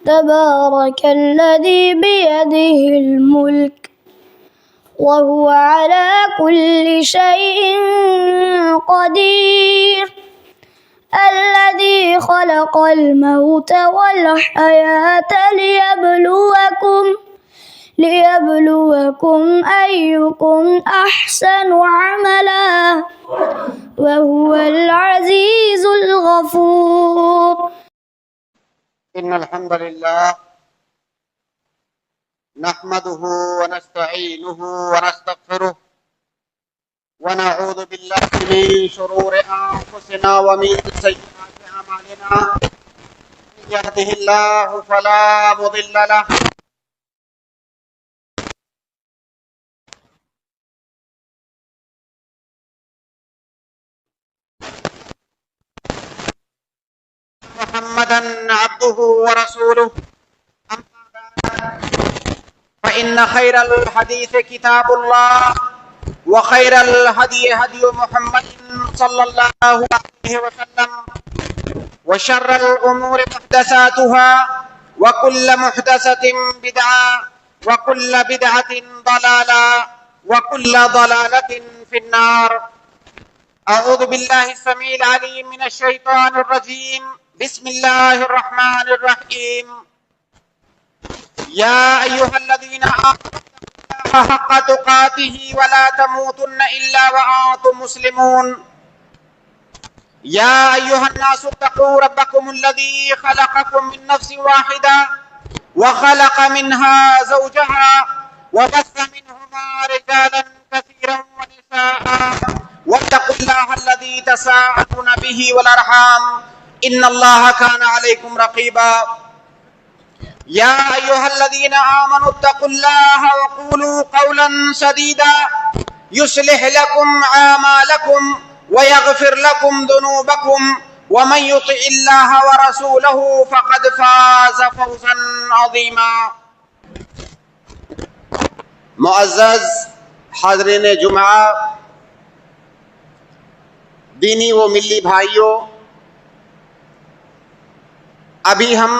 تبارك الذي بيده الملك وهو على كل شيء قدير الذي خلق الموت والحياة ليبلوكم أيكم أحسن عملا وهو العزيز الغفور. إن الحمد لله نحمده ونستعينه ونستغفره ونعوذ بالله من شرور أنفسنا ومن سيئات أعمالنا من يهده الله فلا مضل له محمدا عبده ورسوله أما بعد فإن خير الحديث كتاب الله وخير الهدي هدي محمد صلى الله عليه وسلم وشر الأمور محدثاتها وكل محدثة بدعة وكل بدعة ضلالة وكل ضلالة في النار. أعوذ بالله السميع العليم من الشيطان الرجيم. بسم الله الرحمن الرحيم. يا أيها الذين آمنوا حق تقاته ولا تموتن إلا وأنتم مسلمون. يا أيها الناس اتقوا ربكم الذي خلقكم من نفس واحدة وخلق منها زوجها وبث منهما رجالا كثيرا ونساء واتقوا الله الذي تساءلون به والأرحام إن الله كان عليكم رقيبا. يا أيها الذين آمنوا اتقوا الله وقولوا قولا سديدا يصلح لكم أعمالكم ويغفر لكم ذنوبكم ومن يطع الله ورسوله فقد فاز فوزا عظيما. معزز حاضرین جمعہ، دینی و ملی بھائیوں، ابھی ہم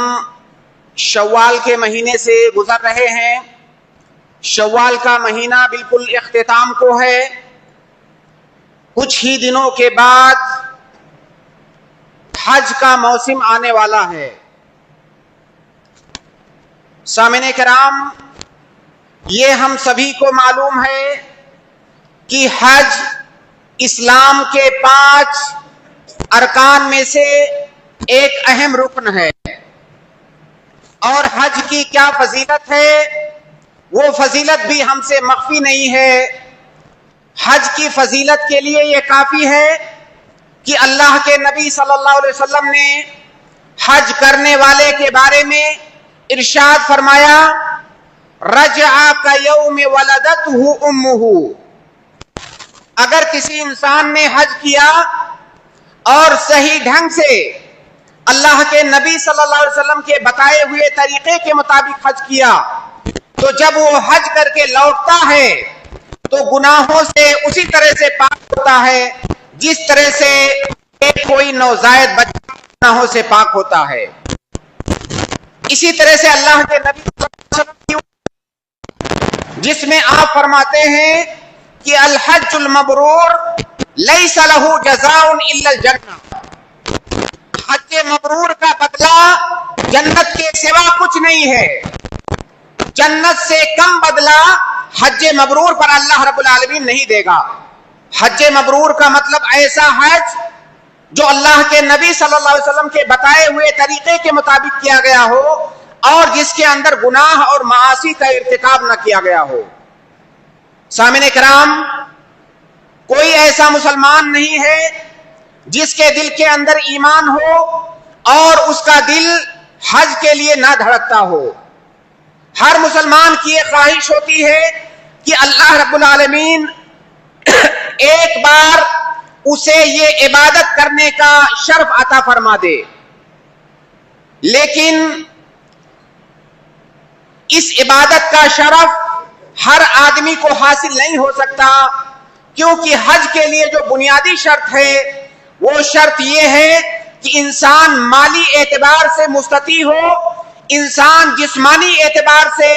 شوال کے مہینے سے گزر رہے ہیں. شوال کا مہینہ بالکل اختتام کو ہے. کچھ ہی دنوں کے بعد حج کا موسم آنے والا ہے. سامعین کرام، یہ ہم سبھی کو معلوم ہے کہ حج اسلام کے 5 ارکان میں سے ایک اہم رکن ہے. اور حج کی کیا فضیلت ہے، وہ فضیلت بھی ہم سے مخفی نہیں ہے. حج کی فضیلت کے لیے یہ کافی ہے کہ اللہ کے نبی صلی اللہ علیہ وسلم نے حج کرنے والے کے بارے میں ارشاد فرمایا، رجع کیوم ولدتہ امہ. اگر کسی انسان نے حج کیا اور صحیح ڈھنگ سے اللہ کے نبی صلی اللہ علیہ وسلم کے بتائے ہوئے طریقے کے مطابق حج کیا، تو جب وہ حج کر کے لوٹتا ہے تو گناہوں سے اسی طرح سے پاک ہوتا ہے جس طرح سے کوئی نوزائیدہ بچہ گناہوں سے پاک ہوتا ہے. اسی طرح سے اللہ کے نبی صلی اللہ علیہ وسلم کی، جس میں آپ فرماتے ہیں کہ الحج المبرور لیس لہ جزاء الا الجنہ. حج مبرور کا بدلہ جنت کے سوا کچھ نہیں ہے. جنت سے کم بدلہ حج مبرور پر اللہ رب العالمین نہیں دے گا. حج مبرور کا مطلب ایسا حج جو اللہ کے نبی صلی اللہ علیہ وسلم کے بتائے ہوئے طریقے کے مطابق کیا گیا ہو اور جس کے اندر گناہ اور معاصی کا ارتکاب نہ کیا گیا ہو. سامعین کرام، کوئی ایسا مسلمان نہیں ہے جس کے دل کے اندر ایمان ہو اور اس کا دل حج کے لیے نہ دھڑکتا ہو. ہر مسلمان کی یہ خواہش ہوتی ہے کہ اللہ رب العالمین ایک بار اسے یہ عبادت کرنے کا شرف عطا فرما دے. لیکن اس عبادت کا شرف ہر آدمی کو حاصل نہیں ہو سکتا، کیونکہ حج کے لیے جو بنیادی شرط ہے وہ شرط یہ ہے کہ انسان مالی اعتبار سے مستطیع ہو، انسان جسمانی اعتبار سے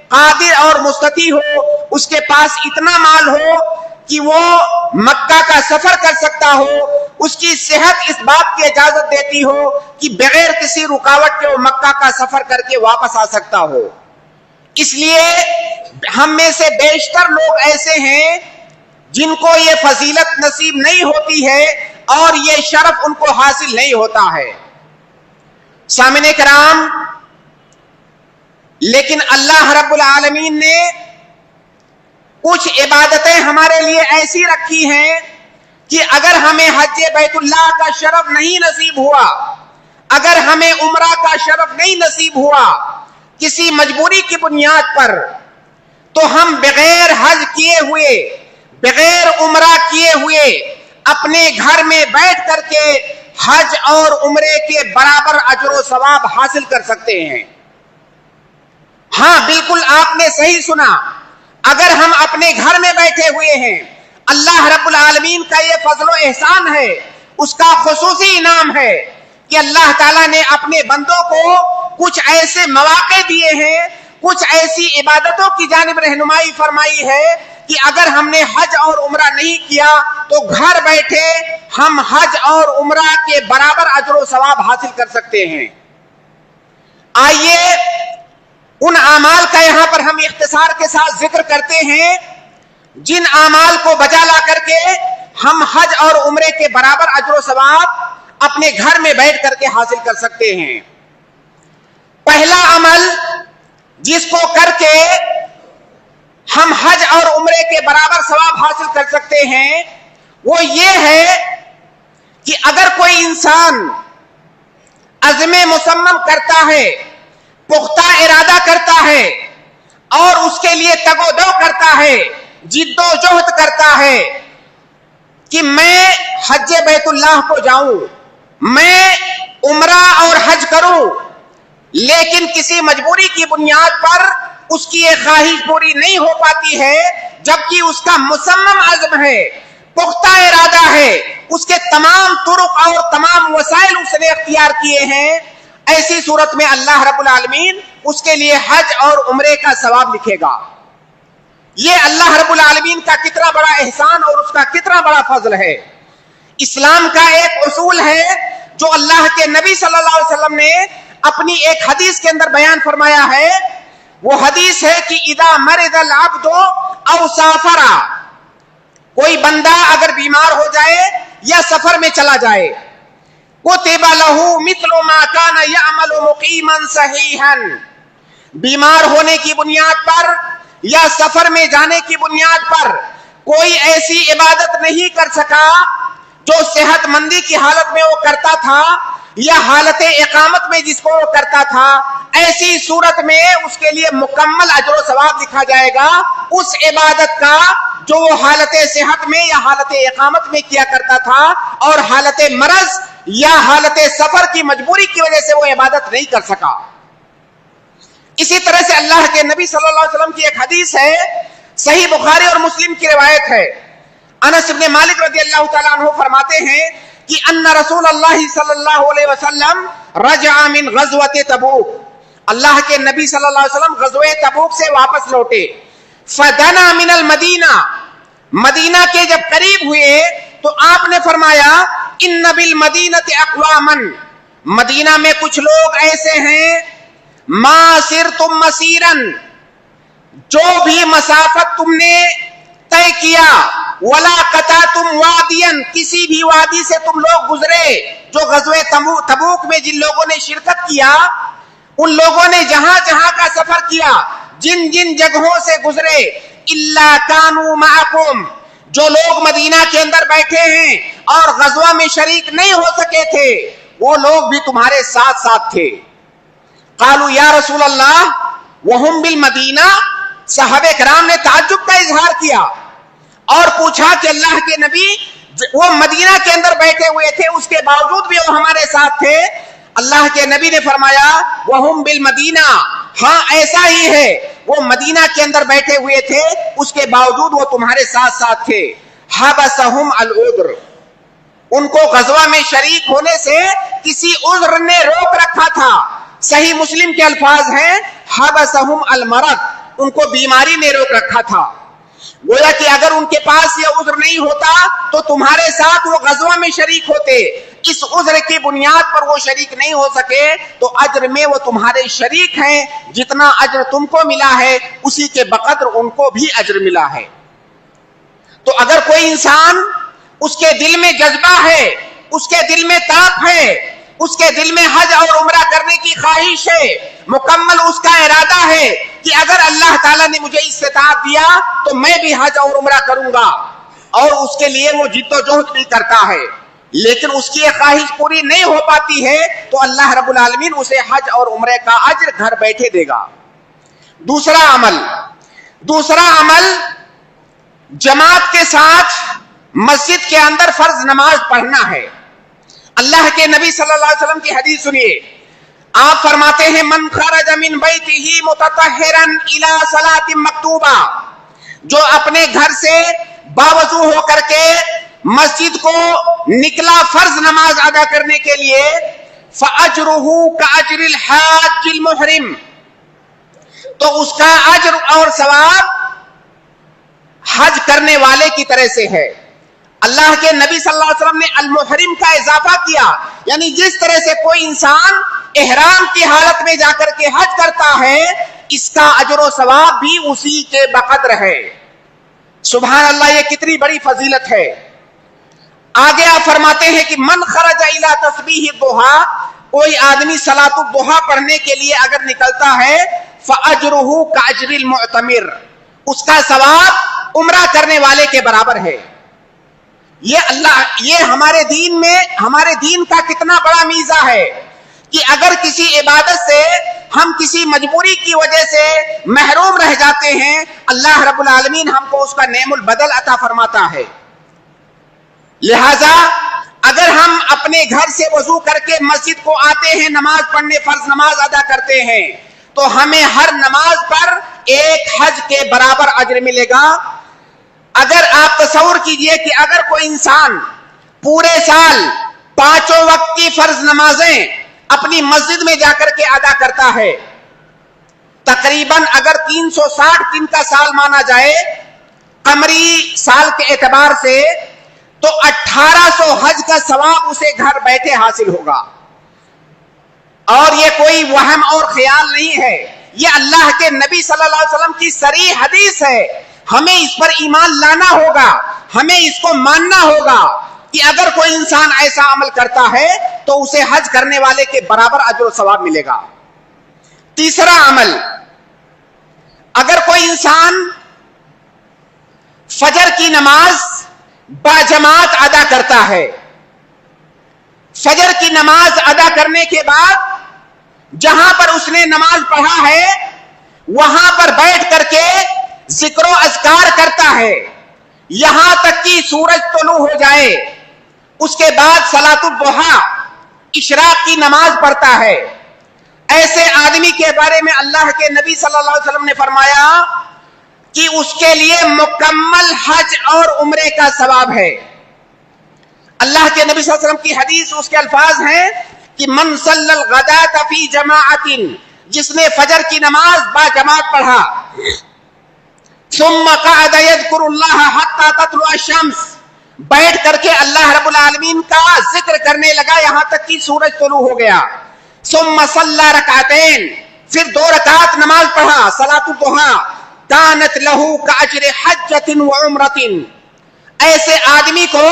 قادر اور مستطیع ہو، اس کے پاس اتنا مال ہو کہ وہ مکہ کا سفر کر سکتا ہو، اس کی صحت اس بات کی اجازت دیتی ہو کہ بغیر کسی رکاوٹ کے وہ مکہ کا سفر کر کے واپس آ سکتا ہو۔ اس لیے ہم میں سے بیشتر لوگ ایسے ہیں جن کو یہ فضیلت نصیب نہیں ہوتی ہے اور یہ شرف ان کو حاصل نہیں ہوتا ہے۔ سامعین کرام، لیکن اللہ رب العالمین نے کچھ عبادتیں ہمارے لیے ایسی رکھی ہیں کہ اگر ہمیں حج بیت اللہ کا شرف نہیں نصیب ہوا، اگر ہمیں عمرہ کا شرف نہیں نصیب ہوا کسی مجبوری کی بنیاد پر، تو ہم بغیر حج کیے ہوئے، بغیر عمرہ کیے ہوئے اپنے گھر میں بیٹھ کر کے حج اور عمرے کے برابر اجر و ثواب حاصل کر سکتے ہیں۔ ہاں بالکل آپ نے صحیح سنا، اگر ہم اپنے گھر میں بیٹھے ہوئے ہیں، اللہ رب العالمین کا یہ فضل و احسان ہے، اس کا خصوصی انعام ہے کہ اللہ تعالیٰ نے اپنے بندوں کو کچھ ایسے مواقع دیے ہیں، کچھ ایسی عبادتوں کی جانب رہنمائی فرمائی ہے کہ اگر ہم نے حج اور عمرہ نہیں کیا تو گھر بیٹھے ہم حج اور عمرہ کے برابر اجر و ثواب حاصل کر سکتے ہیں۔ آئیے ان اعمال کا یہاں پر ہم اختصار کے ساتھ ذکر کرتے ہیں جن اعمال کو بجا لا کر کے ہم حج اور عمرے کے برابر اجر و ثواب اپنے گھر میں بیٹھ کر کے حاصل کر سکتے ہیں۔ پہلا عمل جس کو کر کے ہم حج اور عمرے کے برابر ثواب حاصل کر سکتے ہیں وہ یہ ہے کہ اگر کوئی انسان عزم مصمم کرتا ہے، پختہ ارادہ کرتا ہے اور اس کے لیے تگ و دو کرتا ہے، جد و جہد کرتا ہے کہ میں حج بیت اللہ کو جاؤں، میں عمرہ اور حج کروں، لیکن کسی مجبوری کی بنیاد پر اس کی یہ خواہش پوری نہیں ہو پاتی ہے، جبکہ اس کا مصمم عزم ہے، پختہ ارادہ ہے، اس کے تمام طرق اور تمام وسائل اس نے اختیار کیے ہیں، ایسی صورت میں اللہ رب العالمین اس کے لیے حج اور عمرے کا ثواب لکھے گا۔ یہ اللہ رب العالمین کا کتنا بڑا احسان اور اس کا کتنا بڑا فضل ہے۔ اسلام کا ایک اصول ہے جو اللہ کے نبی صلی اللہ علیہ وسلم نے اپنی ایک حدیث کے اندر بیان فرمایا ہے، وہ حدیث ہے کہ اذا مرض العبد او سافر، کوئی بندہ اگر بیمار ہو جائے یا سفر میں چلا جائے، کتب له مثل ما كان يعمل مقيما صحيحا، بیمار ہونے کی بنیاد پر یا سفر میں جانے کی بنیاد پر کوئی ایسی عبادت نہیں کر سکا جو صحت مندی کی حالت میں وہ کرتا تھا یا حالت اقامت میں جس کو وہ کرتا تھا، ایسی صورت میں اس کے لیے مکمل اجر و ثواب لکھا جائے گا اس عبادت کا جو وہ حالت صحت میں یا حالت اقامت میں کیا کرتا تھا اور حالت مرض یا حالت سفر کی مجبوری کی وجہ سے وہ عبادت نہیں کر سکا۔ اسی طرح سے اللہ کے نبی صلی اللہ علیہ وسلم کی ایک حدیث ہے، صحیح بخاری اور مسلم کی روایت ہے، انس بن مالک رضی اللہ تعالیٰ عنہ فرماتے ہیں کہ ان رسول اللہ صلی اللہ علیہ وسلم رجع من غزوۃ تبوک، اللہ کے نبی صلی اللہ علیہ وسلم غزوہ تبوک سے واپس لوٹے، فدنا من المدینہ، مدینہ کے جب قریب ہوئے تو آپ نے فرمایا ان بالمدینۃ اقواما، مدینہ میں کچھ لوگ ایسے ہیں، ما سرتم مسیرا، جو بھی مسافت تم نے طے کیا، ولا قطعتم وادیا، کسی بھی وادی سے تم لوگ گزرے، جو غزوہ تبوک میں جن لوگوں نے شرکت کیا، ان لوگوں نے جہاں جہاں کا سفر کیا، جن جن جگہوں سے گزرے، الا کانوا معکم، جو لوگ مدینہ کے اندر بیٹھے ہیں اور غزوہ میں شریک نہیں ہو سکے تھے وہ لوگ بھی تمہارے ساتھ ساتھ تھے۔ قالوا یا رسول اللہ وہم بالمدینہ، صحابہ کرام نے تعجب کا اظہار کیا اور پوچھا کہ اللہ کے نبی وہ مدینہ کے اندر بیٹھے ہوئے تھے اس کے باوجود بھی وہ ہمارے ساتھ تھے؟ اللہ کے نبی نے فرمایا وہم بالمدینہ، ہاں ایسا ہی ہے، وہ مدینہ کے اندر بیٹھے ہوئے تھے اس کے باوجود وہ تمہارے ساتھ ساتھ تھے۔ حبسہم العذر، ان کو غزوہ میں شریک ہونے سے کسی عذر نے روک رکھا تھا، صحیح مسلم کے الفاظ ہیں حبسہم المرض، ان کو بیماری نے روک رکھا تھا. گویا کہ اگر ان کے پاس یہ عذر نہیں ہوتا تو تمہارے ساتھ وہ غزوہ میں شریک ہوتے. اس عذر کی بنیاد پر وہ شریک نہیں ہو سکے تو اجر میں وہ تمہارے شریک ہیں. جتنا اجر تم کو ملا ہے اسی کے بقدر ان کو بھی اجر ملا ہے. تو اگر کوئی انسان اس کے دل میں جذبہ ہے، اس کے دل میں طاق ہے، اس کے دل میں حج اور عمرہ کرنے کی خواہش ہے، مکمل اس کا ارادہ ہے کہ اگر اللہ تعالیٰ نے مجھے استطاعت دیا تو میں بھی حج اور عمرہ کروں گا، اور اس کے لیے وہ جد و جہد بھی کرتا ہے، لیکن اس کی یہ خواہش پوری نہیں ہو پاتی ہے تو اللہ رب العالمین اسے حج اور عمرے کا اجر گھر بیٹھے دے گا. دوسرا عمل جماعت کے ساتھ مسجد کے اندر فرض نماز پڑھنا ہے. اللہ کے نبی صلی اللہ علیہ وسلم کی حدیث سنیے. آپ فرماتے ہیں من خرج من بیتہ متطہرا الی صلاۃ مکتوبہ، جو اپنے گھر سے باوضو ہو کر کے مسجد کو نکلا فرض نماز ادا کرنے کے لیے، فاجرہ کاجر الحاج المحرم، تو اس کا اجر اور ثواب حج کرنے والے کی طرح سے ہے. اللہ کے نبی صلی اللہ علیہ وسلم نے المحرم کا اضافہ کیا، یعنی جس طرح سے کوئی انسان احرام کی حالت میں جا کر کے حج کرتا ہے اس کا اجر و ثواب بھی اسی کے بقدر ہے. سبحان اللہ، یہ کتنی بڑی فضیلت ہے. آگے آپ فرماتے ہیں کہ من خرج الی تسبیح الضحیٰ، کوئی آدمی صلاۃ الضحیٰ پڑھنے کے لیے اگر نکلتا ہے، فاجرہ کاجر المعتمر، اس کا ثواب عمرہ کرنے والے کے برابر ہے. یہ ہمارے دین کا کتنا بڑا میزہ ہے کہ اگر کسی عبادت سے ہم کسی مجبوری کی وجہ سے محروم رہ جاتے ہیں، اللہ رب العالمین ہم کو اس کا نعم البدل عطا فرماتا ہے. لہذا اگر ہم اپنے گھر سے وضو کر کے مسجد کو آتے ہیں، نماز پڑھنے، فرض نماز ادا کرتے ہیں، تو ہمیں ہر نماز پر ایک حج کے برابر اجر ملے گا. اگر آپ تصور کیجئے کہ اگر کوئی انسان پورے سال 5 وقت کی فرض نمازیں اپنی مسجد میں جا کر کے ادا کرتا ہے، تقریباً اگر 360 دن کا سال مانا جائے قمری سال کے اعتبار سے، تو 1800 حج کا ثواب اسے گھر بیٹھے حاصل ہوگا. اور یہ کوئی وہم اور خیال نہیں ہے، یہ اللہ کے نبی صلی اللہ علیہ وسلم کی صریح حدیث ہے. ہمیں اس پر ایمان لانا ہوگا، ہمیں اس کو ماننا ہوگا کہ اگر کوئی انسان ایسا عمل کرتا ہے تو اسے حج کرنے والے کے برابر اجر و ثواب ملے گا. تیسرا عمل، اگر کوئی انسان فجر کی نماز باجماعت ادا کرتا ہے، فجر کی نماز ادا کرنے کے بعد جہاں پر اس نے نماز پڑھا ہے وہاں پر بیٹھ کر کے ذکر و اذکار کرتا ہے یہاں تک کہ سورج طلوع ہو جائے، اس کے بعد صلاۃ الضحیٰ اشراق کی نماز پڑھتا ہے، ایسے آدمی کے بارے میں اللہ کے نبی صلی اللہ علیہ وسلم نے فرمایا کہ اس کے لیے مکمل حج اور عمرے کا ثواب ہے. اللہ کے نبی صلی اللہ علیہ وسلم کی حدیث، اس کے الفاظ ہیں کہ من صلی الغداۃ فی جماعت، جس نے فجر کی نماز با جماعت پڑھا، ثم قعد یذکر اللہ حتی تطلع الشمس، بیٹھ کر کے اللہ رب العالمین کا ذکر کرنے لگا یہاں تک کہ سورج طلوع ہو گیا، ثم صلی رکعتین، پھر 2 رکعت نماز پڑھا صلاۃ الضحیٰ، کانت لہ کاجر حجۃ وعمرۃ، ایسے آدمی کو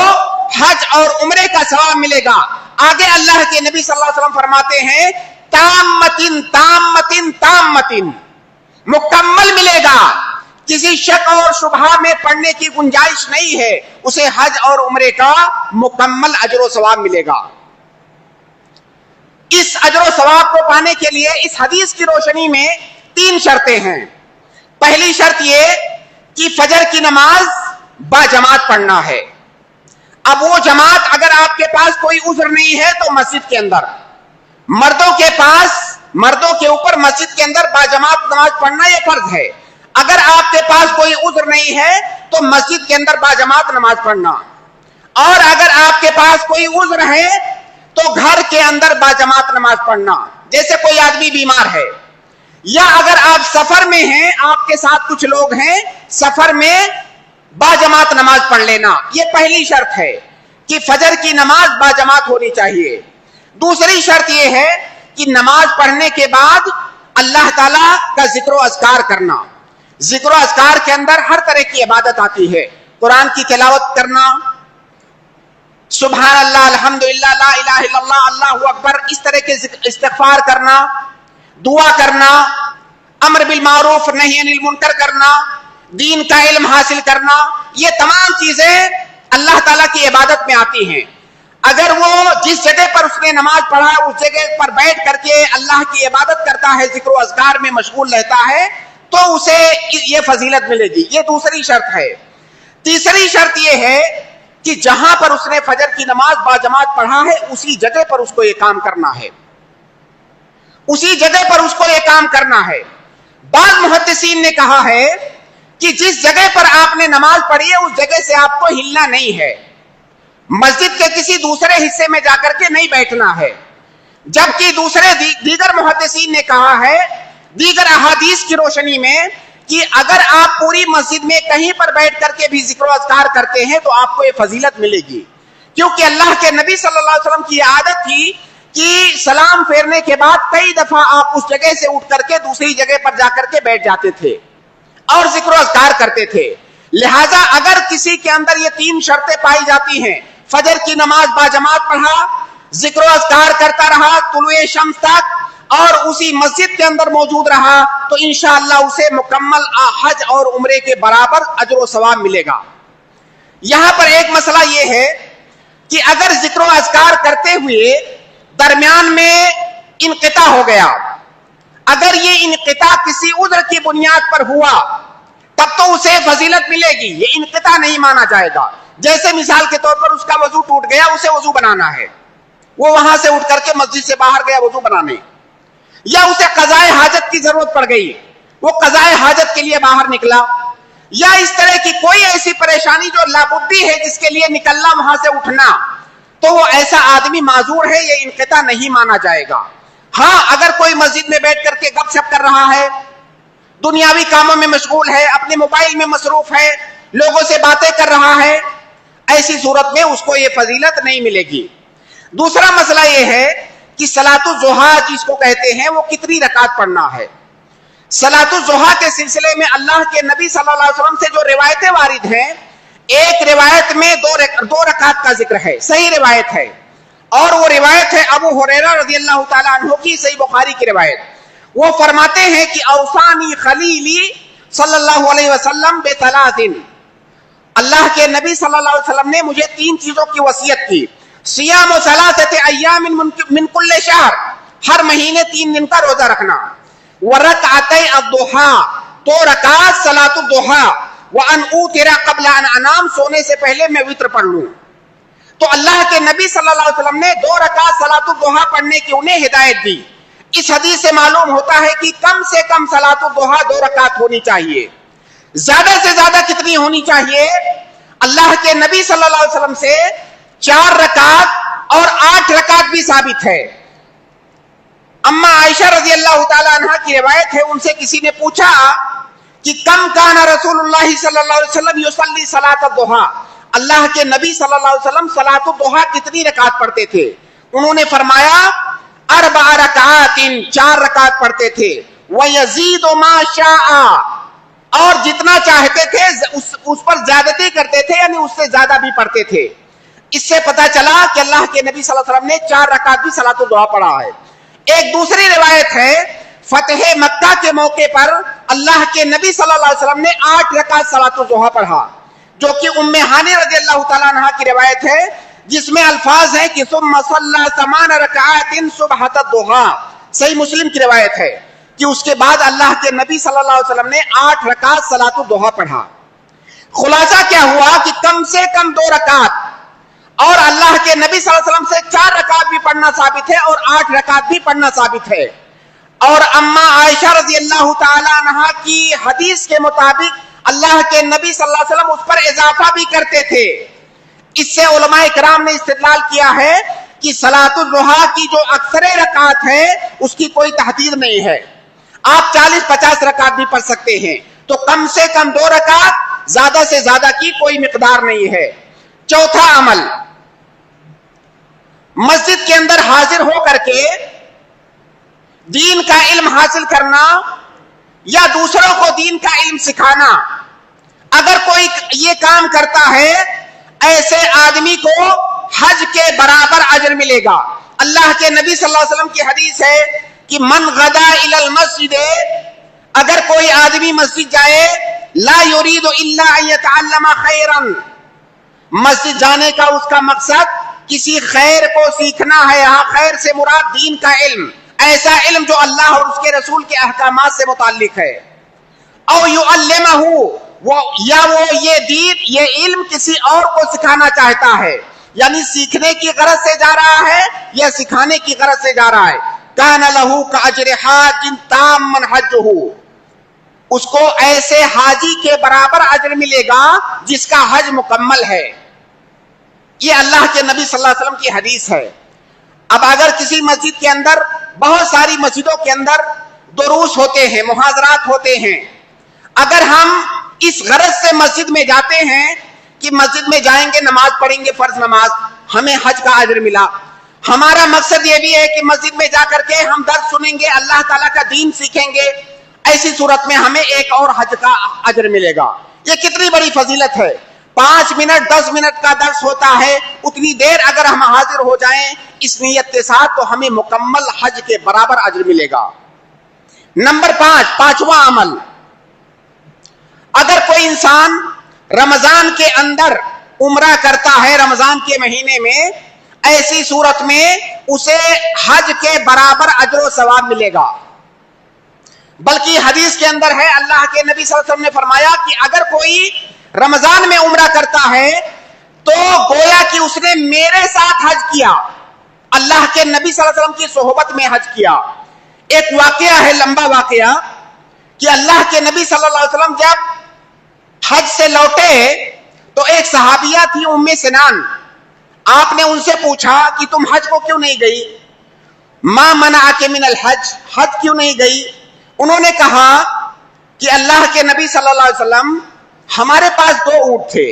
حج اور عمرے کا ثواب ملے گا. آگے اللہ کے نبی صلی اللہ علیہ وسلم فرماتے ہیں تامتن تامتن تامتن، مکمل ملے گا، کسی شک اور شبہ میں پڑنے کی گنجائش نہیں ہے، اسے حج اور عمرے کا مکمل اجر و ثواب ملے گا. اس اجر و ثواب کو پانے کے لیے اس حدیث کی روشنی میں 3 شرطیں ہیں. پہلی شرط یہ کہ فجر کی نماز با جماعت پڑھنا ہے. اب وہ جماعت اگر آپ کے پاس کوئی عذر نہیں ہے تو مسجد کے اندر، مردوں کے اوپر مسجد کے اندر با جماعت نماز پڑھنا یہ فرض ہے. اگر آپ کے پاس کوئی عذر نہیں ہے تو مسجد کے اندر با جماعت نماز پڑھنا، اور اگر آپ کے پاس کوئی عذر ہے تو گھر کے اندر با جماعت نماز پڑھنا. جیسے کوئی آدمی بیمار ہے، یا اگر آپ سفر میں ہیں، آپ کے ساتھ کچھ لوگ ہیں، سفر میں باجماعت نماز پڑھ لینا، یہ پہلی شرط ہے کہ فجر کی نماز باجماعت ہونی چاہیے۔ دوسری شرط یہ ہے کہ نماز پڑھنے کے بعد اللہ تعالیٰ کا ذکر و اذکار کرنا۔ ذکر و اذکار کے اندر ہر طرح کی عبادت آتی ہے، قرآن کی تلاوت کرنا، سبحان اللہ، الحمدللہ، لا الہ الا اللہ، اللہ اکبر، اس طرح کے استغفار کرنا، دعا کرنا، امر بالمعروف نہی عن المنکر کرنا، دین کا علم حاصل کرنا، یہ تمام چیزیں اللہ تعالیٰ کی عبادت میں آتی ہیں۔ اگر وہ جس جگہ پر اس نے نماز پڑھا اس جگہ پر بیٹھ کر کے اللہ کی عبادت کرتا ہے، ذکر و اذکار میں مشغول رہتا ہے، تو اسے یہ فضیلت ملے گی۔ یہ دوسری شرط ہے۔ تیسری شرط یہ ہے کہ جہاں پر اس نے فجر کی نماز باجماعت پڑھا ہے اسی جگہ پر اس کو یہ کام کرنا ہے، اسی جگہ پر اس کو یہ کام کرنا ہے۔ بعض محدثین نے کہا ہے کہ جس جگہ پر آپ نے نماز پڑھی ہے اس جگہ سے آپ کو ہلنا نہیں ہے، مسجد کے کسی دوسرے حصے میں جا کر کے نہیں بیٹھنا ہے، جبکہ دیگر محدثین نے کہا ہے دیگر احادیث کی روشنی میں کہ اگر آپ پوری مسجد میں کہیں پر بیٹھ کر کے بھی ذکر و اذکار کرتے ہیں تو آپ کو یہ فضیلت ملے گی، کیونکہ اللہ کے نبی صلی اللہ علیہ وسلم کی یہ عادت تھی کہ سلام پھیرنے کے بعد کئی دفعہ آپ اس جگہ سے اٹھ کر کے دوسری جگہ پر جا کر کے بیٹھ جاتے تھے اور ذکر و اذکار کرتے تھے۔ لہذا اگر کسی کے اندر یہ تین شرطیں پائی جاتی ہیں، فجر کی نماز باجماعت پڑھا، ذکر و اذکار کرتا رہا طلوع شمس تک، اور اسی مسجد کے اندر موجود رہا، تو انشاءاللہ اسے مکمل حج اور عمرے کے برابر اجر و ثواب ملے گا۔ یہاں پر ایک مسئلہ یہ ہے کہ اگر ذکر و اذکار کرتے ہوئے درمیان میں انقطاع ہو گیا، اگر یہ انقطاع کسی عذر کی بنیاد پر ہوا تب تو اسے فضیلت ملے گی، یہ انقطاع نہیں مانا جائے گا۔ جیسے مثال کے طور پر اس کا وضو ٹوٹ گیا، اسے وضو بنانا ہے، وہ وہاں سے اٹھ کر کے مسجد سے باہر گیا وضو بنانے، یا اسے قضاء حاجت کی ضرورت پڑ گئی، وہ قضاء حاجت کے لیے باہر نکلا، یا اس طرح کی کوئی ایسی پریشانی جو لابدی ہے جس کے لیے نکلنا وہاں سے اٹھنا، تو وہ ایسا آدمی معذور ہے، یہ انقطاع نہیں مانا جائے گا۔ ہاں اگر کوئی مسجد میں بیٹھ کر کے گپ شپ کر رہا ہے، دنیاوی کاموں میں مشغول ہے، اپنے موبائل میں مصروف ہے، لوگوں سے باتیں کر رہا ہے، ایسی صورت میں اس کو یہ فضیلت نہیں ملے گی۔ دوسرا مسئلہ یہ ہے کہ صلاۃ الضحیٰ جس کو کہتے ہیں وہ کتنی رکعت پڑھنا ہے۔ صلاۃ الضحیٰ کے سلسلے میں اللہ کے نبی صلی اللہ علیہ وسلم سے جو روایتیں وارد ہیں، ایک روایت میں دو رکعت کا ذکر ہے، صحیح روایت ہے، اور وہ روایت ہے ابو ہریرہ رضی اللہ تعالیٰ عنہ کی، صحیح بخاری کی روایت۔ وہ فرماتے ہیں کہ اوصانی خلیلی صلی اللہ علیہ وسلم بثلاث، اللہ کے نبی صلی اللہ علیہ وسلم نے مجھے تین چیزوں کی وصیت کی، صیام ثلاثۃ ایام من کل شہر، ہر مہینے 3 دن کا روزہ رکھنا، ورکعتي الضحى، 2 رکعات صلاۃ الضحیٰ، وان اوتر قبل ان انام، سونے سے پہلے میں وتر پڑھ لوں۔ تو اللہ کے نبی صلی اللہ علیہ وسلم نے 2 رکعت صلاۃ الضحیٰ پڑھنے کی انہیں ہدایت دی۔ اس حدیث سے معلوم ہوتا ہے کہ کم سے کم صلاۃ الضحیٰ 2 رکعت ہونی چاہیے۔ زیادہ سے زیادہ کتنی ہونی چاہیے؟ اللہ کے نبی صلی اللہ علیہ وسلم سے 4 رکعت اور 8 رکعت بھی ثابت ہے۔ اما عائشہ رضی اللہ تعالیٰ عنہ کی روایت ہے، ان سے کسی نے پوچھا کہ کم کان رسول اللہ صلی اللہ علیہ وسلم یصلی صلاۃ الضحیٰ، اللہ کے نبی صلی اللہ علیہ وسلم صلاۃ الضحیٰ کتنی رکعت پڑھتے تھے؟ انہوں نے فرمایا 4 رکعات، 4 رکعت پڑھتے تھے، وَيَزِيدُ مَا شَاءَ، اور جتنا چاہتے تھے اس پر زیادتی کرتے تھے، یعنی اس سے زیادہ بھی پڑھتے تھے۔ اس سے پتہ چلا کہ اللہ کے نبی صلی اللہ علیہ وسلم نے 4 رکعت بھی صلاۃ الضحیٰ پڑھا ہے۔ ایک دوسری روایت ہے، فتح مکہ کے موقع پر اللہ کے نبی صلی اللہ علیہ وسلم نے 8 رکعت صلاۃ الضحیٰ پڑھا، جو کہ ام ہانی رضی اللہ تعالیٰ عنہ کی روایت ہے، جس میں الفاظ ہیں کہ ثم صلی 8 رکعات صبحۃ الضحیٰ، صحیح مسلم کی روایت ہے کہ اس کے بعد اللہ کے نبی صلی اللہ علیہ وسلم نے 8 رکعت صلاۃ الضحیٰ پڑھا۔ خلاصہ کیا ہوا کہ کم سے کم 2 رکعت، اور اللہ کے نبی صلی اللہ علیہ وسلم سے 4 رکعت بھی پڑھنا ثابت ہے اور 8 رکعت بھی پڑھنا ثابت ہے۔ اور اما عائشہ رضی اللہ تعالی عنہا کی حدیث کے مطابق اللہ کے نبی صلی اللہ علیہ وسلم اس پر اضافہ بھی کرتے تھے۔ اس سے علماء کرام نے استدلال کیا ہے کہ صلاۃ الضحیٰ کی جو اکثر رکعت ہے اس کی کوئی تحدید نہیں ہے. آپ 40-50 رکعت بھی پڑھ سکتے ہیں, تو کم سے کم 2 رکعت, زیادہ سے زیادہ کی کوئی مقدار نہیں ہے. چوتھا عمل, مسجد کے اندر حاضر ہو کر کے دین کا علم حاصل کرنا یا دوسروں کو دین کا علم سکھانا. اگر کوئی یہ کام کرتا ہے, ایسے آدمی کو حج کے برابر اجر ملے گا. اللہ کے نبی صلی اللہ علیہ وسلم کی حدیث ہے کہ من غدا الی المسجد, اگر کوئی آدمی مسجد جائے, لا یرید الا ان یتعلم خیرا, مسجد جانے کا اس کا مقصد کسی خیر کو سیکھنا ہے. یہاں خیر سے مراد دین کا علم, ایسا علم جو اللہ اور اس کے رسول کے احکامات سے متعلق ہے. او یعلمہ, وہ یہ دین, یہ علم کسی اور کو سکھانا چاہتا ہے, یعنی سیکھنے کی غرض سے جا رہا ہے یا سکھانے کی غرض سے جا رہا ہے. کان لہ کاجر حاج تاما حجہ, اس کو ایسے حاجی کے برابر اجر ملے گا جس کا حج مکمل ہے. یہ اللہ کے نبی صلی اللہ علیہ وسلم کی حدیث ہے. اب اگر کسی مسجد کے اندر, بہت ساری مسجدوں کے اندر دروس ہوتے ہیں, محاضرات ہوتے ہیں, اگر ہم اس غرض سے مسجد میں جاتے ہیں کہ مسجد میں جائیں گے, نماز پڑھیں گے, فرض نماز, ہمیں حج کا اجر ملا, ہمارا مقصد یہ بھی ہے کہ مسجد میں جا کر کے ہم درس سنیں گے, اللہ تعالیٰ کا دین سیکھیں گے, ایسی صورت میں ہمیں ایک اور حج کا اجر ملے گا. یہ کتنی بڑی فضیلت ہے. 5 منٹ 10 منٹ کا درس ہوتا ہے, اتنی دیر اگر ہم حاضر ہو جائیں اس نیت کے ساتھ تو ہمیں مکمل حج کے برابر اجر ملے گا. نمبر 5, پانچواں عمل, اگر کوئی انسان رمضان کے اندر عمرہ کرتا ہے, رمضان کے مہینے میں, ایسی صورت میں اسے حج کے برابر اجر و ثواب ملے گا. بلکہ حدیث کے اندر ہے, اللہ کے نبی صلی اللہ علیہ وسلم نے فرمایا کہ اگر کوئی رمضان میں عمرہ کرتا ہے تو گویا کہ اس نے میرے ساتھ حج کیا, اللہ کے نبی صلی اللہ علیہ وسلم کی صحبت میں حج کیا. ایک واقعہ ہے, لمبا واقعہ, کہ اللہ کے نبی صلی اللہ علیہ وسلم جب حج سے لوٹے تو ایک صحابیہ تھی ام سنان, آپ نے ان سے پوچھا کہ تم حج کو کیوں نہیں گئی, ما منعک من الحج, حج کیوں نہیں گئی؟ انہوں نے کہا کہ اللہ کے نبی صلی اللہ علیہ وسلم, ہمارے پاس 2 اونٹ تھے,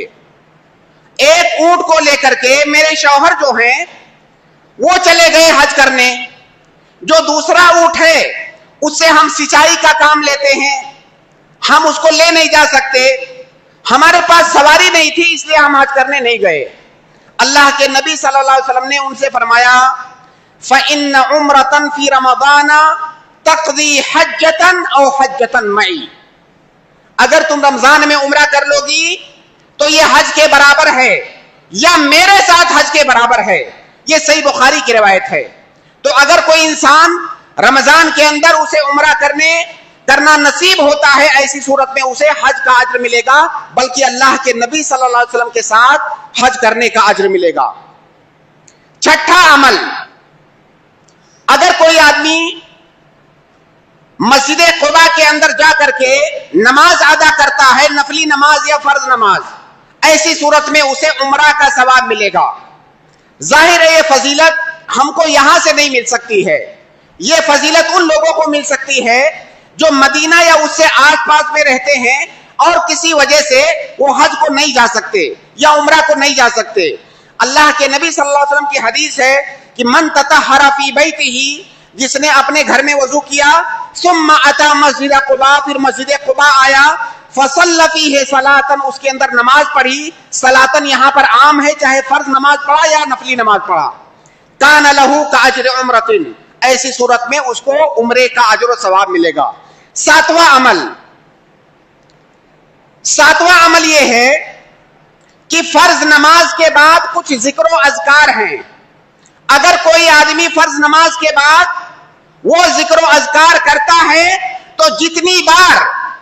ایک اونٹ کو لے کر کے میرے شوہر جو ہیں وہ چلے گئے حج کرنے, جو دوسرا اونٹ ہے اس سے ہم سچائی کا کام لیتے ہیں, ہم اس کو لے نہیں جا سکتے, ہمارے پاس سواری نہیں تھی, اس لیے ہم حج کرنے نہیں گئے. اللہ کے نبی صلی اللہ علیہ وسلم نے ان سے فرمایا, فَإِنَّ عُمْرَةً فِي رَمَضَانَ تَقْضِي حَجَّةً أَوْ حَجَّةً مَعِي, اگر تم رمضان میں عمرہ کر لو گی تو یہ حج کے برابر ہے یا میرے ساتھ حج کے برابر ہے. یہ صحیح بخاری کی روایت ہے. تو اگر کوئی انسان رمضان کے اندر اسے عمرہ کرنا نصیب ہوتا ہے, ایسی صورت میں اسے حج کا اجر ملے گا, بلکہ اللہ کے نبی صلی اللہ علیہ وسلم کے ساتھ حج کرنے کا اجر ملے گا. چھٹا عمل, اگر کوئی آدمی مسجد قباء کے اندر جا کر کے نماز ادا کرتا ہے, نفلی نماز یا فرض نماز, ایسی صورت میں اسے عمرہ کا ثواب ملے گا. ظاہر ہے یہ فضیلت ہم کو یہاں سے نہیں مل سکتی ہے, یہ فضیلت ان لوگوں کو مل سکتی ہے جو مدینہ یا اس سے آس پاس میں رہتے ہیں اور کسی وجہ سے وہ حج کو نہیں جا سکتے یا عمرہ کو نہیں جا سکتے. اللہ کے نبی صلی اللہ علیہ وسلم کی حدیث ہے کہ من تطہر فی بیتہ, جس نے اپنے گھر میں وضو کیا, ثم اتی مسجد قباء, پھر مسجد قباء آیا, فصلی فیہ صلاۃ, اس کے اندر نماز پڑھی, صلاۃ یہاں پر عام ہے, چاہے فرض نماز پڑھا یا نفلی نماز پڑھا, کان لہ کاجر عمرۃ, ایسی صورت میں اس کو عمرے کا اجر و ثواب ملے گا. ساتواں عمل یہ ہے کہ فرض نماز کے بعد کچھ ذکر و اذکار ہیں. اگر کوئی آدمی فرض نماز کے بعد وہ ذکر و اذکار کرتا ہے تو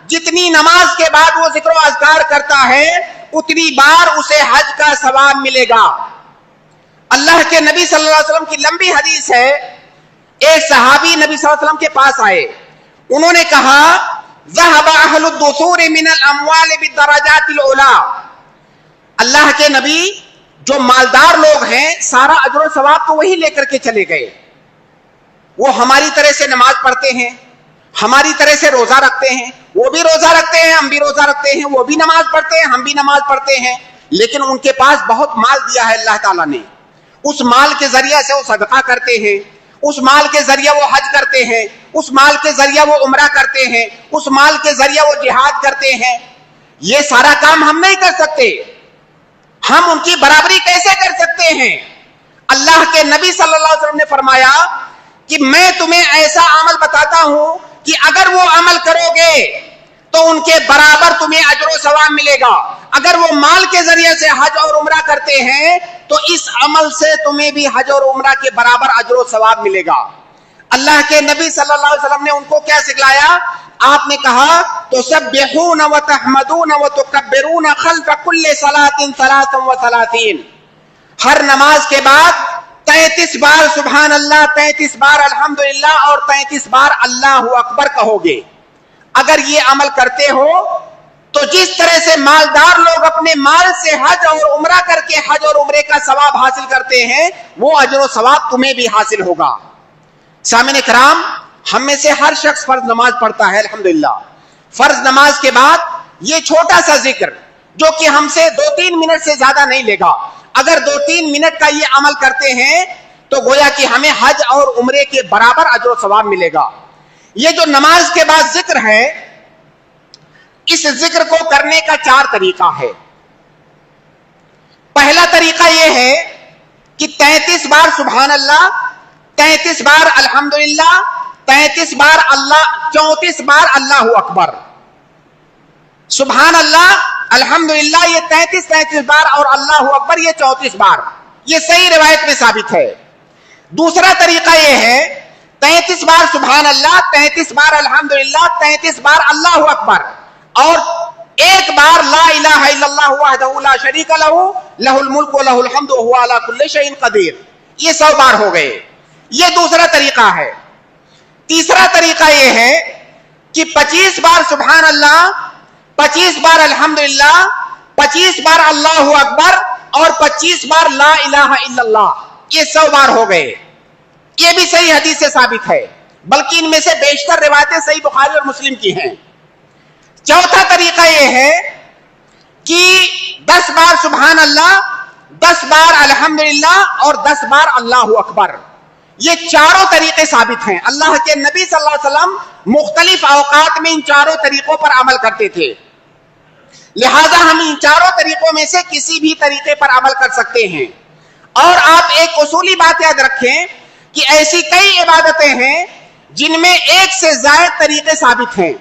جتنی نماز کے بعد وہ ذکر و اذکار کرتا ہے اتنی بار اسے حج کا ثواب ملے گا. اللہ کے نبی صلی اللہ علیہ وسلم کی لمبی حدیث ہے, ایک صحابی نبی صلی اللہ علیہ وسلم کے پاس آئے, انہوں نے کہا, ذهب اہل الدثور من الاموال بالدرجات العلی, اللہ کے نبی جو مالدار لوگ ہیں سارا اجر و ثواب تو وہی لے کر کے چلے گئے, وہ ہماری طرح سے نماز پڑھتے ہیں, ہماری طرح سے روزہ رکھتے ہیں, وہ بھی روزہ رکھتے ہیں, ہم بھی روزہ رکھتے ہیں, وہ بھی نماز پڑھتے ہیں, ہم بھی نماز پڑھتے ہیں, لیکن ان کے پاس بہت مال دیا ہے اللہ تعالیٰ نے. اس مال کے ذریعے سے وہ صدقہ کرتے ہیں, اس مال کے ذریعے وہ حج کرتے ہیں, اس مال کے ذریعے وہ عمرہ کرتے ہیں, اس مال کے ذریعے وہ جہاد کرتے ہیں. یہ سارا کام ہم نہیں کر سکتے, ہم ان کی برابری کیسے کر سکتے ہیں؟ اللہ کے نبی صلی اللہ علیہ وسلم نے فرمایا کہ میں تمہیں ایسا عمل بتاتا ہوں کہ اگر وہ عمل کرو گے تو ان کے برابر تمہیں اجر و ثواب ملے گا. اگر وہ مال کے ذریعے سے حج اور عمرہ کرتے ہیں تو اس عمل سے تمہیں بھی حج اور عمرہ کے برابر اجر و ثواب ملے گا. اللہ کے نبی صلی اللہ علیہ وسلم نے ان کو کیا سکھلایا؟ آپ نے کہا تسبحون وتحمدون وتکبرون خلف کل صلاۃ 33، ہر نماز کے بعد 33 بار سبحان اللہ، 33 بار الحمدللہ اور 33 بار اللہ اکبر کہو گے. اگر یہ عمل کرتے ہو تو جس طرح سے مالدار لوگ اپنے مال سے حج اور عمرہ کر کے حج اور عمرے کا ثواب حاصل کرتے ہیں، وہ اجر و ثواب تمہیں بھی حاصل ہوگا. سامعین کرام، ہم میں سے ہر شخص فرض نماز پڑھتا ہے الحمدللہ. فرض نماز کے بعد یہ چھوٹا سا ذکر جو کہ ہم سے 2-3 منٹ سے زیادہ نہیں لے گا، اگر 2-3 منٹ کا یہ عمل کرتے ہیں تو گویا کہ ہمیں حج اور عمرے کے برابر اجر و ثواب ملے گا. یہ جو نماز کے بعد ذکر ہے، اس ذکر کو کرنے کا 4 طریقہ ہے. پہلا طریقہ یہ ہے کہ 33 بار سبحان اللہ، 33 بار الحمدللہ، 33 بار اللہ، 34 بار اللہ اکبر. سبحان اللہ، الحمدللہ یہ 33 بار اور اللہ اکبر یہ 34 بار. یہ صحیح روایت میں ثابت ہے. دوسرا طریقہ یہ ہے 33 بار سبحان اللہ، 33 بار الحمدللہ، 33 بار اللہ اکبر اور 1 بار لا الہ الا اللہ وحدہ لا شریک لہ لہ الملک و لہ الحمد وہو علی کل شیء قدیر. یہ 100 بار ہو گئے. یہ دوسرا طریقہ ہے. تیسرا طریقہ یہ ہے کہ 25 بار سبحان اللہ، 25 بار الحمدللہ، 25 بار اللہ اکبر اور 25 بار لا الہ الا اللہ. یہ 100 بار ہو گئے. یہ بھی صحیح حدیث سے ثابت ہے، بلکہ ان میں سے بیشتر روایتیں صحیح بخاری اور مسلم کی ہیں. چوتھا طریقہ یہ ہے کہ 10 بار سبحان اللہ، 10 بار الحمدللہ اور 10 بار اللہ اکبر. یہ چاروں طریقے ثابت ہیں. اللہ کے نبی صلی اللہ علیہ وسلم مختلف اوقات میں ان چاروں طریقوں پر عمل کرتے تھے، لہذا ہم ان چاروں طریقوں میں سے کسی بھی طریقے پر عمل کر سکتے ہیں. اور آپ ایک اصولی بات یاد رکھیں کہ ایسی کئی عبادتیں ہیں جن میں ایک سے زائد طریقے ثابت ہیں.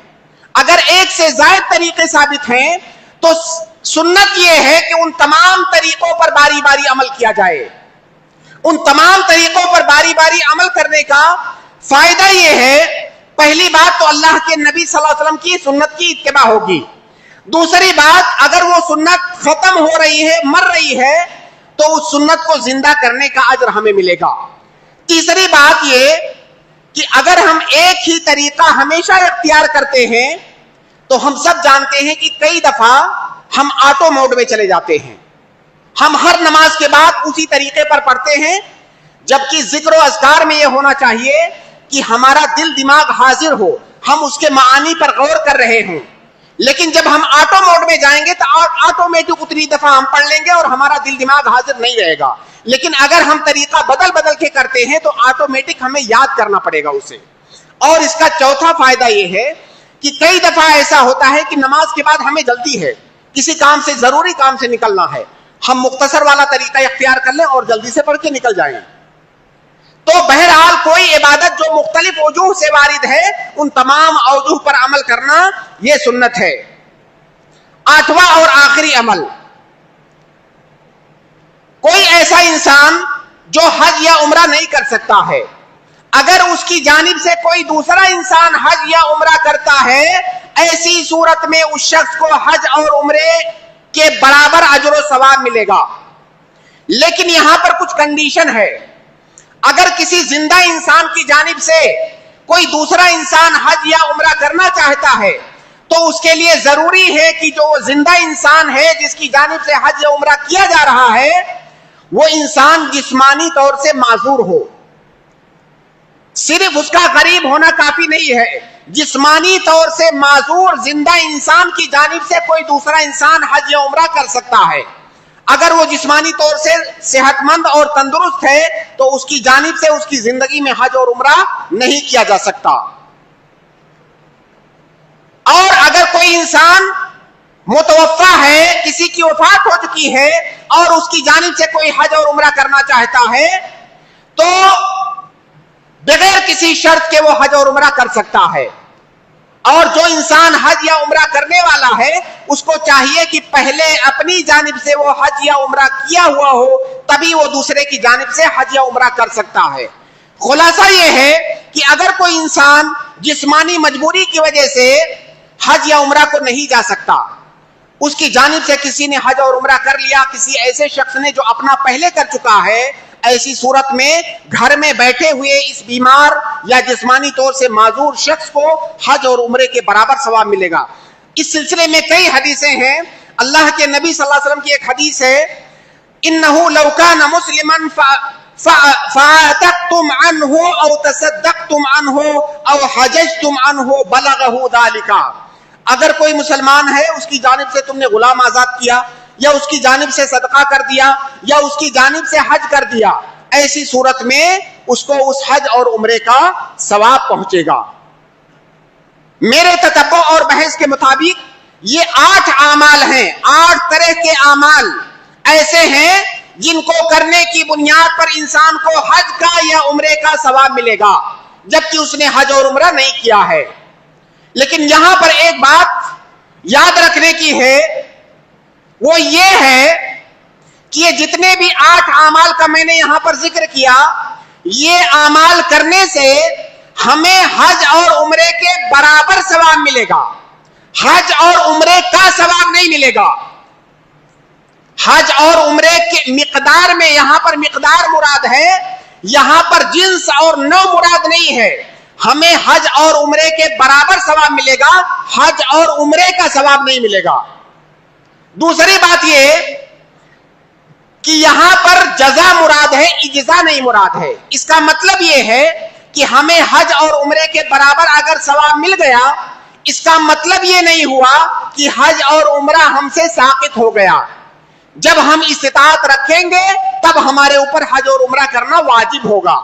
اگر ایک سے زائد طریقے ثابت ہیں تو سنت یہ ہے کہ ان تمام طریقوں پر باری باری عمل کیا جائے. ان تمام طریقوں پر باری باری عمل کرنے کا فائدہ یہ ہے، پہلی بات تو اللہ کے نبی صلی اللہ علیہ وسلم کی سنت کی اتباع ہوگی. دوسری بات، اگر وہ سنت ختم ہو رہی ہے، مر رہی ہے، تو اس سنت کو زندہ کرنے کا اجر ہمیں ملے گا. تیسری بات یہ کہ اگر ہم ایک ہی طریقہ ہمیشہ اختیار کرتے ہیں تو ہم سب جانتے ہیں کہ کئی دفعہ ہم آٹو موڈ میں چلے جاتے ہیں. ہم ہر نماز کے بعد اسی طریقے پر پڑھتے ہیں، جبکہ ذکر و اذکار میں یہ ہونا چاہیے کہ ہمارا دل دماغ حاضر ہو، ہم اس کے معانی پر غور کر رہے ہوں. لیکن جب ہم آٹو موڈ میں جائیں گے تو آٹومیٹک اتنی دفعہ ہم پڑھ لیں گے اور ہمارا دل دماغ حاضر نہیں رہے گا. لیکن اگر ہم طریقہ بدل بدل کے کرتے ہیں تو آٹومیٹک ہمیں یاد کرنا پڑے گا اسے. اور اس کا چوتھا فائدہ یہ ہے کہ کئی دفعہ ایسا ہوتا ہے کہ نماز کے بعد ہمیں جلدی ہے، کسی کام سے، ضروری کام سے نکلنا ہے، ہم مختصر والا طریقہ اختیار کر لیں اور جلدی سے پڑھ کے نکل جائیں. تو بہرحال کوئی عبادت جو مختلف وجوہ سے وارد ہے، ان تمام اوجوہ پر عمل کرنا یہ سنت ہے. 8واں اور آخری عمل، کوئی ایسا انسان جو حج یا عمرہ نہیں کر سکتا ہے، اگر اس کی جانب سے کوئی دوسرا انسان حج یا عمرہ کرتا ہے، ایسی صورت میں اس شخص کو حج اور عمرے کے برابر اجر و ثواب ملے گا. لیکن یہاں پر کچھ کنڈیشن ہے. اگر کسی زندہ انسان کی جانب سے کوئی دوسرا انسان حج یا عمرہ کرنا چاہتا ہے تو اس کے لیے ضروری ہے کہ جو زندہ انسان ہے جس کی جانب سے حج یا عمرہ کیا جا رہا ہے، وہ انسان جسمانی طور سے معذور ہو، صرف اس کا غریب ہونا کافی نہیں ہے، جسمانی طور سے معذور زندہ انسان کی جانب سے کوئی دوسرا انسان حج یا عمرہ کر سکتا ہے۔ اگر وہ جسمانی طور سے صحت مند اور تندرست ہے تو اس کی جانب سے اس کی زندگی میں حج اور عمرہ نہیں کیا جا سکتا۔ اور اگر کوئی انسان متوفا ہے، کسی کی وفات ہو چکی ہے اور اس کی جانب سے کوئی حج اور عمرہ کرنا چاہتا ہے تو بغیر کسی شرط کے وہ حج اور عمرہ کر سکتا ہے۔ اور جو انسان حج یا عمرہ کرنے والا ہے اس کو چاہیے کہ پہلے اپنی جانب سے وہ حج یا عمرہ کیا ہوا ہو، تبھی وہ دوسرے کی جانب سے حج یا عمرہ کر سکتا ہے۔ خلاصہ یہ ہے کہ اگر کوئی انسان جسمانی مجبوری کی وجہ سے حج یا عمرہ کو نہیں جا سکتا، اس کی جانب سے کسی نے حج اور عمرہ کر لیا، کسی ایسے شخص نے جو اپنا پہلے کر چکا ہے، ایسی صورت میں گھر میں بیٹھے ہوئے اس بیمار یا جسمانی طور سے معذور شخص کو حج اور عمرے کے برابر ثواب ملے گا۔ اس سلسلے میں کئی حدیثیں ہیں۔ اللہ کے نبی صلی اللہ علیہ وسلم کی ایک حدیث ہے، انه لو كان مسلما فعتقتم عنه او تصدقتم عنه او حججتم عنه بلغه ذلك۔ اگر کوئی مسلمان ہے، اس کی جانب سے تم نے غلام آزاد کیا یا اس کی جانب سے صدقہ کر دیا یا اس کی جانب سے حج کر دیا، ایسی صورت میں اس کو اس حج اور عمرے کا ثواب پہنچے گا۔ میرے تتبع اور بحث کے مطابق یہ 8 اعمال ہیں، 8 طرح کے اعمال ایسے ہیں جن کو کرنے کی بنیاد پر انسان کو حج کا یا عمرے کا ثواب ملے گا، جبکہ اس نے حج اور عمرہ نہیں کیا ہے۔ لیکن یہاں پر ایک بات یاد رکھنے کی ہے، وہ یہ ہے کہ یہ جتنے بھی 8 اعمال کا میں نے یہاں پر ذکر کیا، یہ اعمال کرنے سے ہمیں حج اور عمرے کے برابر ثواب ملے گا، حج اور عمرے کا ثواب نہیں ملے گا۔ حج اور عمرے کے مقدار میں یہاں پر مقدار مراد ہے، یہاں پر جنس اور نوع مراد نہیں ہے۔ ہمیں حج اور عمرے کے برابر ثواب ملے گا، حج اور عمرے کا ثواب نہیں ملے گا۔ دوسری بات یہ کہ یہاں پر جزا مراد ہے، اجزا نہیں مراد ہے۔ اس کا مطلب یہ ہے کہ ہمیں حج اور عمرے کے برابر اگر ثواب مل گیا، اس کا مطلب یہ نہیں ہوا کہ حج اور عمرہ ہم سے ساقط ہو گیا۔ جب ہم استطاعت رکھیں گے تب ہمارے اوپر حج اور عمرہ کرنا واجب ہوگا۔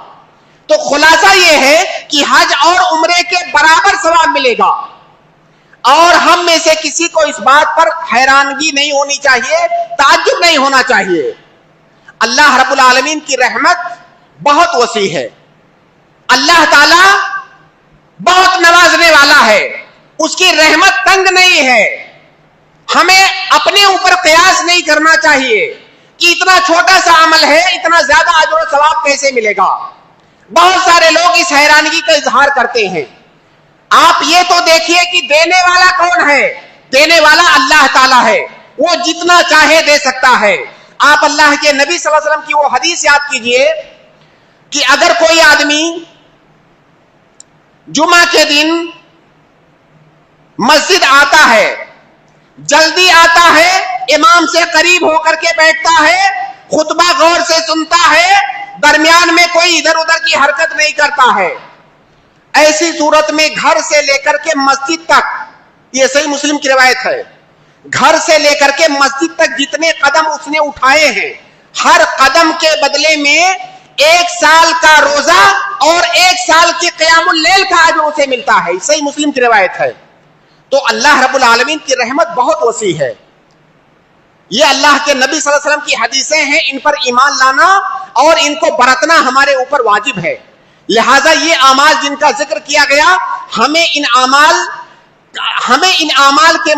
تو خلاصہ یہ ہے کہ حج اور عمرے کے برابر ثواب ملے گا، اور ہم میں سے کسی کو اس بات پر حیرانگی نہیں ہونی چاہیے، تعجب نہیں ہونا چاہیے۔ اللہ رب العالمین کی رحمت بہت وسیع ہے، اللہ تعالی بہت نوازنے والا ہے، اس کی رحمت تنگ نہیں ہے۔ ہمیں اپنے اوپر قیاس نہیں کرنا چاہیے کہ اتنا چھوٹا سا عمل ہے، اتنا زیادہ اجر و ثواب کیسے ملے گا۔ بہت سارے لوگ اس حیرانگی کا اظہار کرتے ہیں۔ آپ یہ تو دیکھیے کہ دینے والا کون ہے؟ دینے والا اللہ تعالیٰ ہے، وہ جتنا چاہے دے سکتا ہے۔ آپ اللہ کے نبی صلی اللہ علیہ وسلم کی وہ حدیث یاد کیجئے کہ اگر کوئی آدمی جمعہ کے دن مسجد آتا ہے، جلدی آتا ہے، امام سے قریب ہو کر کے بیٹھتا ہے، خطبہ غور سے سنتا ہے، درمیان میں کوئی ادھر ادھر کی حرکت نہیں کرتا ہے، ایسی صورت میں گھر سے لے کر کے مسجد تک، یہ صحیح مسلم کی روایت ہے، گھر سے لے کر کے مسجد تک جتنے قدم اس نے اٹھائے ہیں، ہر قدم کے بدلے میں 1 سال کا روزہ اور 1 سال کی قیام اللیل کا اجر اسے ملتا ہے۔ صحیح مسلم کی روایت ہے۔ تو اللہ رب العالمین کی رحمت بہت وسیع ہے۔ یہ اللہ کے نبی صلی اللہ علیہ وسلم کی حدیثیں ہیں، ان پر ایمان لانا اور ان کو برتنا ہمارے اوپر واجب ہے۔ لہذا یہ اعمال جن کا ذکر کیا گیا، ہمیں ان اعمال کے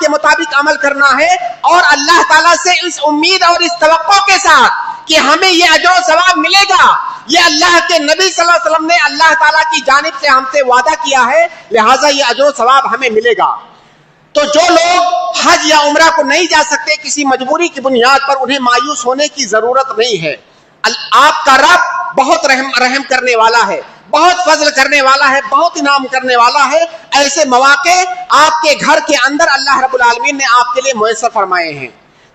مطابق عمل کرنا ہے، اور اللہ تعالیٰ سے اس امید اور اس توقع کے ساتھ کہ ہمیں یہ اجر و ثواب ملے گا، یہ اللہ کے نبی صلی اللہ علیہ وسلم نے اللہ تعالیٰ کی جانب سے ہم سے وعدہ کیا ہے، لہٰذا یہ اجر و ثواب ہمیں ملے گا۔ تو جو لوگ حج یا عمرہ کو نہیں جا سکتے، کسی مجبوری کی بنیاد پر، انہیں مایوس ہونے کی ضرورت نہیں ہے۔ آپ کا رب بہت رحم کرنے والا ہے، بہت فضل کرنے والا ہے، بہت انعام کرنے والا ہے۔ ایسے مواقع آپ کے گھر کے اندر اللہ رب العالمین نے آپ کے لیے میسر فرمائے ہیں۔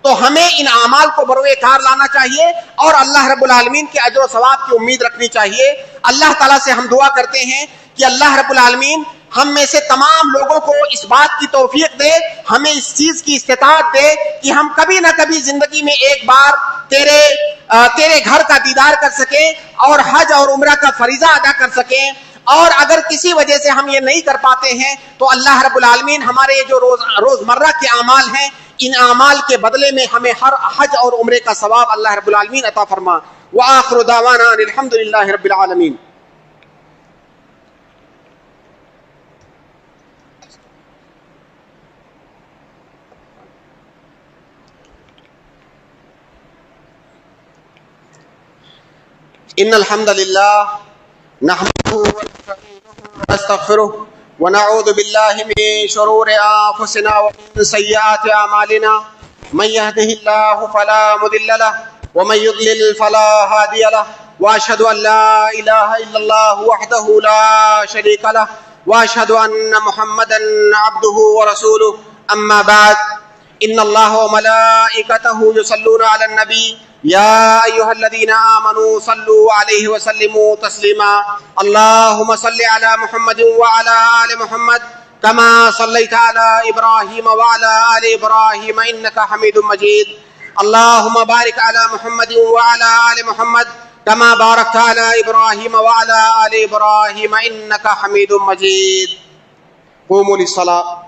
تو ہمیں ان اعمال کو بروئے کار لانا چاہیے اور اللہ رب العالمین کے اجر و ثواب کی امید رکھنی چاہیے. اللہ تعالیٰ سے ہم دعا کرتے ہیں کہ اللہ رب العالمین ہم میں سے تمام لوگوں کو اس بات کی توفیق دے, ہمیں اس چیز کی استطاعت دے کہ ہم کبھی نہ کبھی زندگی میں ایک بار تیرے گھر کا دیدار کر سکیں اور حج اور عمرہ کا فریضہ ادا کر سکیں. اور اگر کسی وجہ سے ہم یہ نہیں کر پاتے ہیں تو اللہ رب العالمین ہمارے جو روزمرہ کے اعمال ہیں, ان اعمال کے بدلے میں ہمیں ہر حج اور عمرے کا ثواب اللہ رب العالمین عطا فرما. وآخر دعوانا الحمد للہ رب العالمین. ان الحمد للہ نحمده ونستغفره ونعوذ بالله من شرور انفسنا ومن سيئات اعمالنا من يهده الله فلا مضل له ومن يضلل فلا هادي له واشهد ان لا اله الا الله وحده لا شريك له واشهد ان محمدا عبده ورسوله. اما بعد ان الله وملائكته يصلون على النبي يا أيها الذين آمنوا صلوا عليه وسلموا تسليما. اللهم صل على محمد وعلى آل محمد كما صليت على إبراهيم وعلى آل إبراهيم إنك حميد مجيد. اللهم بارك على محمد وعلى آل محمد كما باركت على إبراهيم وعلى آل إبراهيم إنك حميد مجيد. قوموا للصلاة.